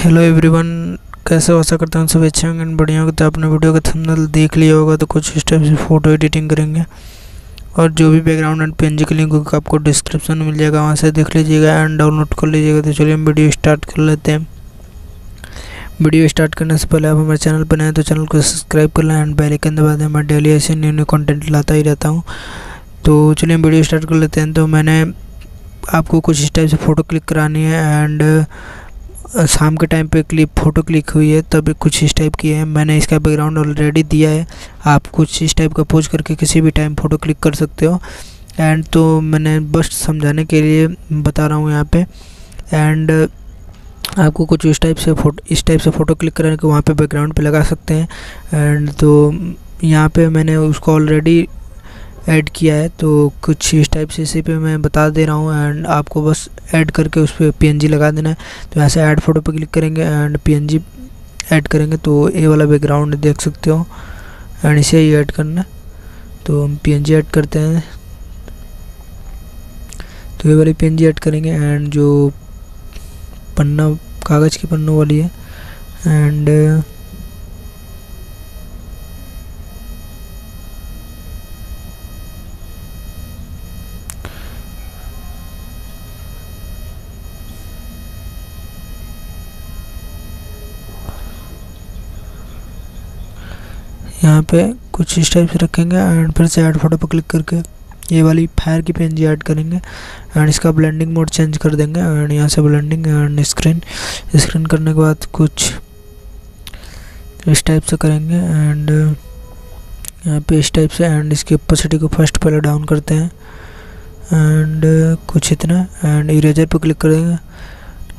Hello everyone, कैसे हो? आशा करता हूँ सब अच्छे होंगे, बढ़िया होंगे। तो आपने वीडियो का थंबनेल देख लिया होगा। तो कुछ इस टाइप से फ़ोटो एडिटिंग करेंगे और जो भी बैकग्राउंड एंड पीएनजी की लिंक आपको डिस्क्रिप्शन में मिल जाएगा, वहाँ से देख लीजिएगा एंड डाउनलोड कर लीजिएगा। तो चलिए हम वीडियो स्टार्ट कर लेते हैं। वीडियो स्टार्ट करने से पहले आप हमारे चैनल पर नए हैं तो चैनल को सब्सक्राइब कर लें एंड बेल आइकन दबा दें। मैं डेली ऐसे न्यू कंटेंट लाता ही रहता हूँ। तो चलिए हम वीडियो स्टार्ट कर लेते हैं। तो मैंने आपको कुछ इस टाइप से फ़ोटो क्लिक करानी है एंड शाम के टाइम पे फ़ोटो क्लिक हुई है, तब कुछ इस टाइप की है। मैंने इसका बैकग्राउंड ऑलरेडी दिया है। आप कुछ इस टाइप का पोज करके किसी भी टाइम फ़ोटो क्लिक कर सकते हो। एंड तो मैंने बस समझाने के लिए बता रहा हूँ यहाँ पे। एंड आपको कुछ इस टाइप से फ़ोटो क्लिक कराने के वहाँ पे बैकग्राउंड पे लगा सकते हैं। एंड तो यहाँ पे मैंने उसको ऑलरेडी ऐड किया है, तो कुछ इस टाइप से इसी पे मैं बता दे रहा हूँ। एंड आपको बस ऐड करके उस पर पीएनजी लगा देना है। तो ऐसे ऐड फ़ोटो पे क्लिक करेंगे एंड पीएनजी ऐड करेंगे तो ये वाला बैकग्राउंड देख सकते हो एंड इसे ही ऐड करना है। तो हम पीएनजी ऐड करते हैं। तो ये वाली पीएनजी ऐड करेंगे एंड जो पन्ना कागज़ की पन्नों वाली है एंड यहाँ पे कुछ इस टाइप से रखेंगे एंड फिर से ऐड फोटो पर क्लिक करके ये वाली फायर की पीएनजी ऐड करेंगे एंड इसका ब्लेंडिंग मोड चेंज कर देंगे एंड यहाँ से ब्लेंडिंग एंड स्क्रीन करने के बाद कुछ इस टाइप से करेंगे एंड यहाँ पे इस टाइप से एंड इसकी ओपेसिटी को फर्स्ट पहले डाउन करते हैं एंड कुछ इतना एंड इरेजर पे क्लिक करेंगे।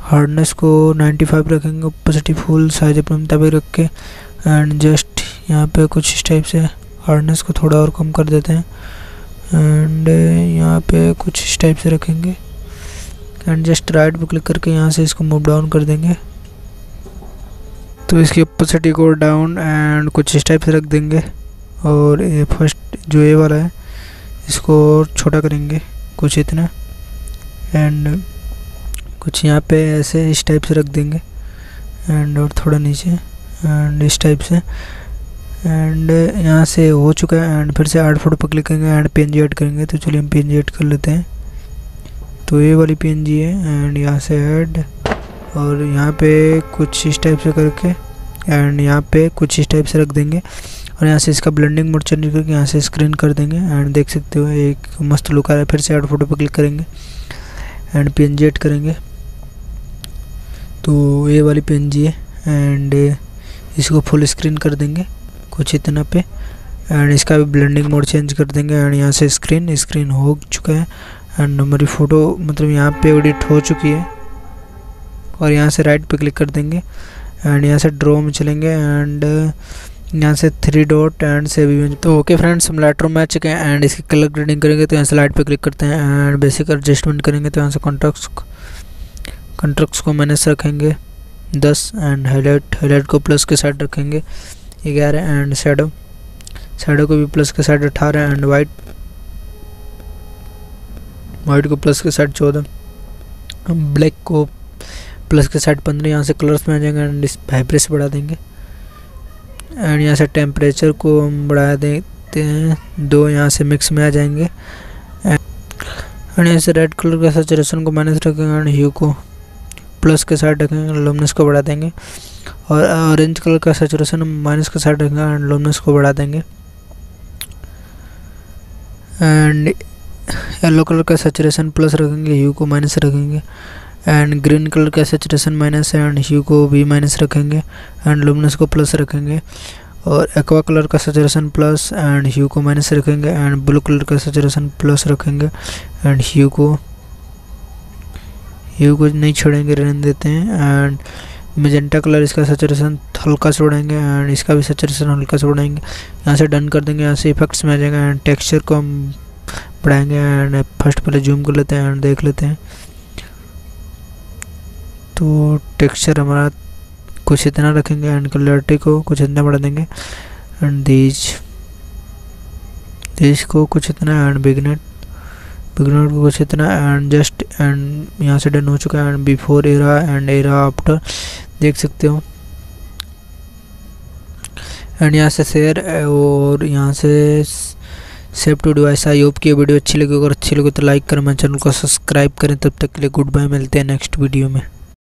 हार्डनेस को 95 रखेंगे, ओपेसिटी फुल साइज अपने मुताबिक रख के एंड जस्ट यहाँ पे कुछ इस टाइप से हार्डनेस को थोड़ा और कम कर देते हैं एंड यहाँ पे कुछ इस टाइप से रखेंगे एंड जस्ट राइट पे क्लिक करके यहाँ से इसको मूव डाउन कर देंगे। तो इसकी ओपेसिटी को डाउन एंड कुछ इस टाइप से रख देंगे और ये फर्स्ट जो ये वाला है इसको और छोटा करेंगे कुछ इतना एंड कुछ यहाँ पे ऐसे इस टाइप से रख देंगे एंड और थोड़ा नीचे एंड इस टाइप से एंड यहाँ से हो चुका है एंड फिर से ऐड फोटो पर क्लिक करेंगे एंड पीएनजी ऐड करेंगे। तो चलिए हम पीएनजी ऐड कर लेते हैं। तो ये वाली पीएनजी है एंड यहाँ से ऐड और यहाँ पे कुछ इस टाइप से करके एंड यहाँ पे कुछ इस टाइप से रख देंगे और यहाँ से इसका ब्लेंडिंग मोड चेंज करके यहाँ से स्क्रीन कर देंगे एंड देख सकते हो एक मस्त लुक आ रहा है। फिर से ऐड फोटो पर क्लिक करेंगे एंड पीएनजी ऐड करेंगे। तो ये वाली पीएनजी है एंड इसको फुल स्क्रीन कर देंगे कुछ इतना पे एंड इसका भी ब्लेंडिंग मोड चेंज कर देंगे एंड यहाँ से स्क्रीन हो चुका है एंड हमारी फ़ोटो मतलब यहाँ पे एडिट हो चुकी है। और यहाँ से राइट पे क्लिक कर देंगे एंड यहाँ से ड्रॉ में चलेंगे एंड यहाँ से 3 डॉट एंड सेव इमेज। तो ओके फ्रेंड्स, हम लाइटरूम में आ चुके हैं एंड इसकी कलर ग्रेडिंग करेंगे। तो यहाँ से लाइट पे क्लिक करते हैं एंड बेसिक एडजस्टमेंट करेंगे। तो यहाँ से कॉन्ट्रास्ट को माइनस रखेंगे 10 एंड हाईलाइट को प्लस के साइड रखेंगे 11 एंड शैडो को भी प्लस के साइड 18 एंड वाइट को प्लस के साइड 14, ब्लैक को प्लस के साइड 15। यहाँ से कलर्स में आ जाएंगे एंड इस वाइब्रेंस बढ़ा देंगे एंड यहाँ से टेम्परेचर को हम बढ़ा देते हैं 2। यहाँ से मिक्स में आ जाएंगे एंड यहाँ से रेड कलर का सैचुरेशन को माइनस रखेंगे एंड ह्यू को प्लस के साइड रखेंगे, लुमिनस को बढ़ा देंगे। और ऑरेंज कलर का सैचुरेशन माइनस के साइड रखेंगे एंड लुमिनस को बढ़ा देंगे एंड येलो कलर का सैचुरेशन प्लस रखेंगे, ह्यू को माइनस रखेंगे एंड ग्रीन कलर का सैचुरेशन माइनस है एंड ह्यू को भी माइनस रखेंगे एंड लुमिनस को प्लस रखेंगे। और एक्वा कलर का सैचुरेशन प्लस एंड ह्यू को माइनस रखेंगे एंड ब्लू कलर का सैचुरेशन प्लस रखेंगे एंड ह्यू को नहीं छोड़ेंगे, रहने देते हैं। एंड मेजेंटा कलर इसका सैचुरेशन हल्का से उड़ाएंगे एंड इसका भी सैचुरेशन हल्का से उड़ाएंगे। यहाँ से डन कर देंगे। यहाँ से इफेक्ट्स में आ जाएंगे एंड टेक्सचर को हम बढ़ाएंगे एंड फर्स्ट पहले जूम कर लेते हैं एंड देख लेते हैं। तो टेक्सचर हमारा कुछ इतना रखेंगे एंड क्लैरिटी को कुछ इतना बढ़ा देंगे एंड दीज को कुछ इतना एंड बिगनेट को कुछ इतना एंड जस्ट एंड यहाँ से डन हो चुका है and before era and era after देख सकते हो। एंड यहाँ से शेयर और यहाँ से save to device. I hope कि ये वीडियो अच्छी लगी, अगर अच्छी लगी तो लाइक करें, मेरे चैनल को सब्सक्राइब करें। तब तक के लिए गुड बाय, मिलते हैं नेक्स्ट वीडियो में।